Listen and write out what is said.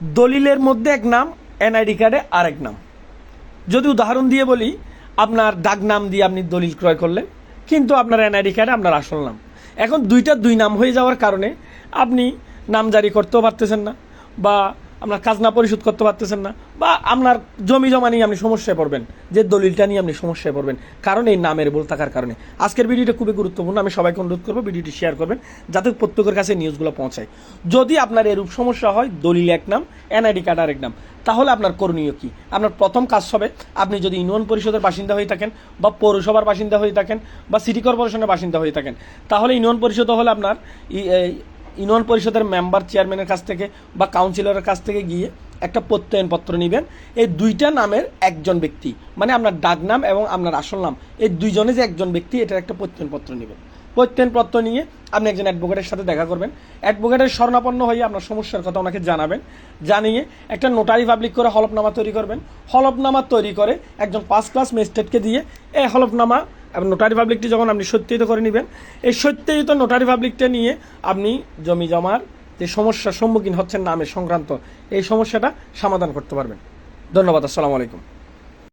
দলিলের মধ্যে এক নাম, এনআইডি কার্ডে আরেক নাম। যদি উদাহরণ দিয়ে বলি, আপনার ডাক নাম দিয়ে আপনি দলিল ক্রয় করলেন, কিন্তু আপনার এনআইডি কার্ডে আপনার আসল নাম। এখন দুই নাম হয়ে যাওয়ার কারণে আপনি নামজারি করতেও পারতেছেন না, বা আপনার খাজনা পরিশোধ করতে পারতেছেন না, বা আপনার জমি জমা নিয়ে আপনি সমস্যায় পড়বেন, যে দলিলটা নিয়ে আপনি সমস্যায় পড়বেন, কারণ এই নামের ভুল থাকার কারণে। আজকের ভিডিওটা খুবই গুরুত্বপূর্ণ, আমি সবাইকে অনুরোধ করবো ভিডিওটি শেয়ার করবেন, যাতে প্রত্যেকের কাছে নিউজগুলো পৌঁছায়। যদি আপনার এরূপ সমস্যা হয়, দলিল এক নাম, এনআইডি কার্ড আরেক নাম, তাহলে আপনার করণীয় কি? আপনার প্রথম কাজ হবে, আপনি যদি ইউনিয়ন পরিষদের বাসিন্দা হয়ে থাকেন, বা পৌরসভার বাসিন্দা হয়ে থাকেন, বা সিটি কর্পোরেশনের বাসিন্দা হয়ে থাকেন, তাহলে ইউনিয়ন পরিষদ হলে আপনার ইউনিয়ন পরিষদের মেম্বার, চেয়ারম্যানের কাছ থেকে বা কাউন্সিলরের কাছ থেকে গিয়ে একটা প্রত্যয়নপত্র নেবেন। এই দুইটা নামের একজন ব্যক্তি, মানে আপনার ডাক নাম এবং আপনার আসল নাম, এই দুইজনে যে একজন ব্যক্তি, এটার একটা প্রত্যয়নপত্র নেবেন। প্রত্যয়নপত্র নিয়ে আপনি একজন অ্যাডভোকেটের সাথে দেখা করবেন। অ্যাডভোকেটের শরণাপন্ন হয়ে আপনার সমস্যার কথা ওনাকে জানাবেন। জানিয়ে একটা নোটারি পাবলিক করে হলফনামা তৈরি করবেন। হলফনামা তৈরি করে একজন 5 ক্লাস ম্যাজিস্ট্রেটকে দিয়ে এই হলফনামা এবং নোটারি পাবলিকটি যখন আপনি সত্যায়িত করে নেবেন, এই সত্যায়িত নোটারি পাবলিকটা নিয়ে আপনি জমি জমার যে সমস্যার সম্মুখীন হচ্ছেন নামের সংক্রান্ত, এই সমস্যাটা সমাধান করতে পারবেন। ধন্যবাদ। আসসালামু আলাইকুম।